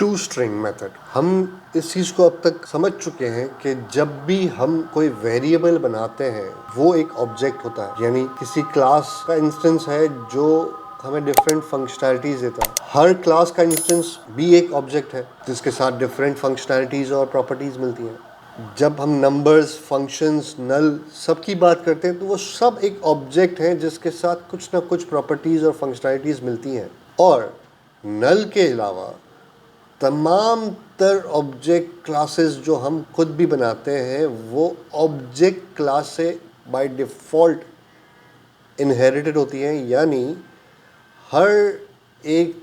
To string method. हम इस चीज़ को अब तक समझ चुके हैं कि जब भी हम कोई वेरिएबल बनाते हैं वो एक ऑब्जेक्ट होता है, यानी किसी क्लास का इंस्टेंस है जो हमें डिफरेंट फंक्शनैलिटीज देता है। हर क्लास का इंस्टेंस भी एक ऑब्जेक्ट है जिसके साथ डिफरेंट फंक्शनैलिटीज और प्रॉपर्टीज मिलती हैं। जब हम नंबर्स, फंक्शंस, नल सब की बात करते हैं तो वो सब एक ऑब्जेक्ट हैं जिसके साथ कुछ ना कुछ प्रॉपर्टीज और फंक्शनैलिटीज मिलती हैं। और नल के अलावा तमाम तर ऑब्जेक्ट क्लासेस जो हम खुद भी बनाते हैं वो ऑब्जेक्ट क्लास से बाय डिफ़ॉल्ट इनहेरिटेड होती हैं, यानी हर एक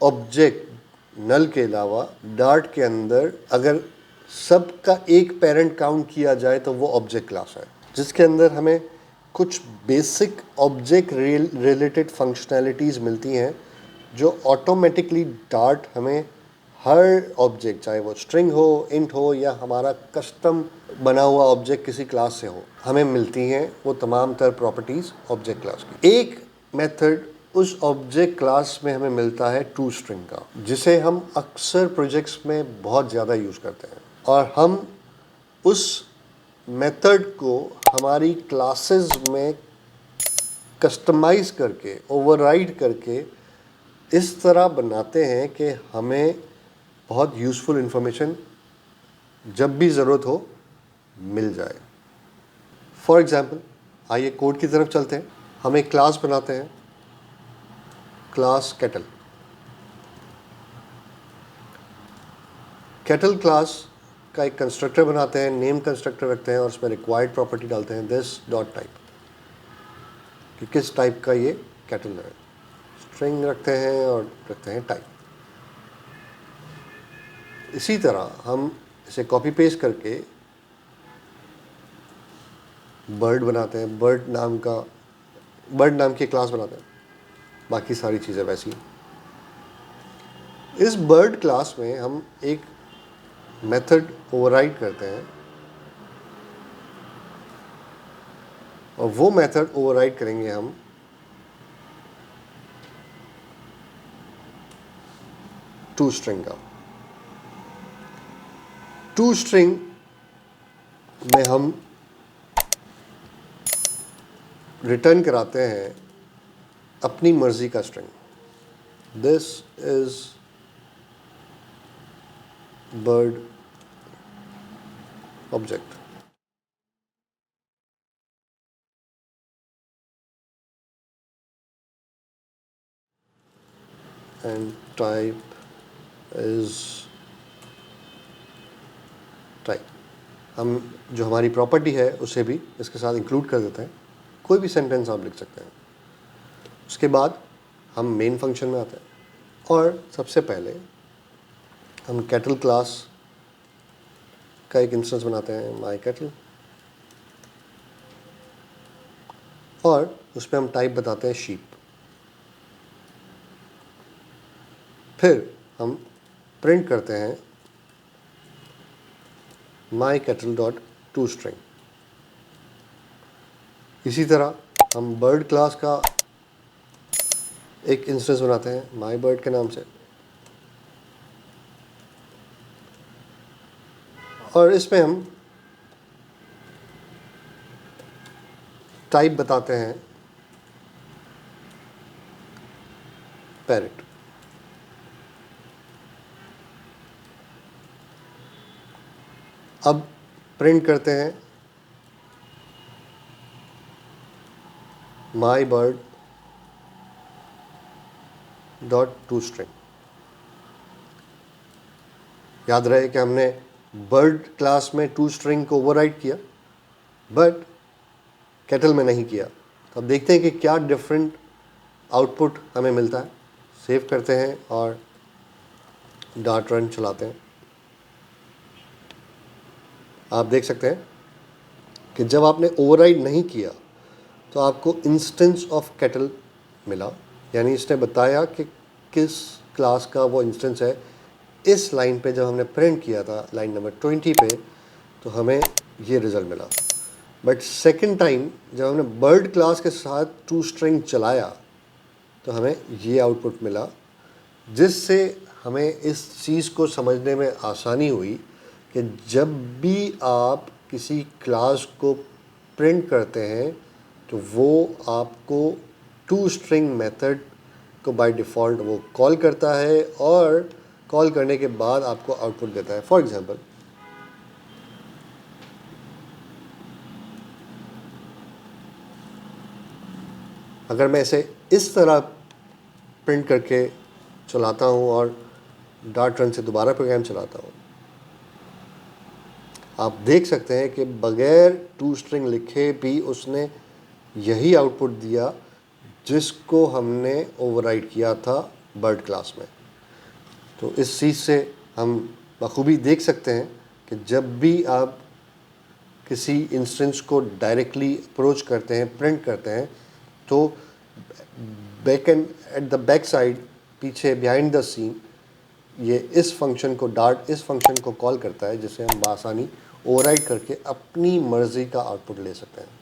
ऑब्जेक्ट नल के अलावा डार्ट के अंदर अगर सबका एक पेरेंट काउंट किया जाए तो वो ऑब्जेक्ट क्लास है, जिसके अंदर हमें कुछ बेसिक ऑब्जेक्ट रिलेटेड फंक्शनैलिटीज़ मिलती हैं जो ऑटोमेटिकली डार्ट हमें हर ऑब्जेक्ट, चाहे वो स्ट्रिंग हो, इंट हो या हमारा कस्टम बना हुआ ऑब्जेक्ट किसी क्लास से हो, हमें मिलती हैं वो तमाम तर प्रॉपर्टीज़ ऑब्जेक्ट क्लास की। एक मेथड उस ऑब्जेक्ट क्लास में हमें मिलता है टू स्ट्रिंग का, जिसे हम अक्सर प्रोजेक्ट्स में बहुत ज़्यादा यूज़ करते हैं, और हम उस मेथड को हमारी क्लासेस में कस्टमाइज करके, ओवरराइड करके इस तरह बनाते हैं कि हमें बहुत यूज़फुल इंफॉर्मेशन जब भी ज़रूरत हो मिल जाए। फॉर एग्ज़ाम्पल, आइए कोड की तरफ चलते हैं। हम एक क्लास बनाते हैं, क्लास केटल। केटल क्लास का एक कंस्ट्रक्टर बनाते हैं, नेम कंस्ट्रक्टर रखते हैं और उसमें रिक्वायर्ड प्रॉपर्टी डालते हैं दिस डॉट टाइप, कि किस टाइप का ये केटल है। स्ट्रिंग रखते हैं और रखते हैं टाइप। इसी तरह हम इसे कॉपी पेस्ट करके बर्ड बनाते हैं, बर्ड नाम की क्लास बनाते हैं। बाकी सारी चीज़ें वैसी। इस बर्ड क्लास में हम एक मेथड ओवरराइड करते हैं और वो मेथड ओवरराइड करेंगे हम टू स्ट्रिंग का। टू स्ट्रिंग में हम रिटर्न कराते हैं अपनी मर्जी का string. This is bird object and type is type. हम जो हमारी प्रॉपर्टी है उसे भी इसके साथ इंक्लूड कर देते हैं। कोई भी सेंटेंस आप लिख सकते हैं। उसके बाद हम मेन फंक्शन में आते हैं और सबसे पहले हम केटल क्लास का एक इंस्टेंस बनाते हैं, माई केटल, और उसमें हम टाइप बताते हैं शीप। फिर हम प्रिंट करते हैं माई केटल डॉट टू स्ट्रिंग। इसी तरह हम बर्ड क्लास का एक इंस्टेंस बनाते हैं माई बर्ड के नाम से, और इसमें हम टाइप बताते हैं पैरेट। अब प्रिंट करते हैं माई बर्ड डॉट टू स्ट्रिंग। याद रहे कि हमने बर्ड क्लास में टू स्ट्रिंग को ओवरराइड किया बट केटल में नहीं किया। तो अब देखते हैं कि क्या डिफरेंट आउटपुट हमें मिलता है। सेव करते हैं और डार्ट रन चलाते हैं। आप देख सकते हैं कि जब आपने ओवरराइड नहीं किया तो आपको इंस्टेंस ऑफ केटल मिला, यानी इसने बताया कि किस क्लास का वो इंस्टेंस है। इस लाइन पे जब हमने प्रिंट किया था लाइन नंबर 20 पे, तो हमें ये रिज़ल्ट मिला। बट सेकंड टाइम जब हमने बर्ड क्लास के साथ टू स्ट्रिंग चलाया तो हमें ये आउटपुट मिला, जिससे हमें इस चीज़ को समझने में आसानी हुई कि जब भी आप किसी क्लास को प्रिंट करते हैं तो वो आपको टू स्ट्रिंग मेथड को बाय डिफ़ॉल्ट वो कॉल करता है और कॉल करने के बाद आपको आउटपुट देता है। फॉर एग्ज़ाम्पल, अगर मैं इसे इस तरह प्रिंट करके चलाता हूँ और डॉट रन से दोबारा प्रोग्राम चलाता हूँ, आप देख सकते हैं कि बगैर टू स्ट्रिंग लिखे भी उसने यही आउटपुट दिया जिसको हमने ओवरराइड किया था बर्ड क्लास में। तो इस चीज़ से हम बखूबी देख सकते हैं कि जब भी आप किसी इंस्टेंस को डायरेक्टली अप्रोच करते हैं, प्रिंट करते हैं, तो back and at the back side, पीछे बिहाइंड द सीन, ये इस फंक्शन को इस फंक्शन को कॉल करता है जिसे हम आसानी ओवरराइड करके अपनी मर्ज़ी का आउटपुट ले सकते हैं।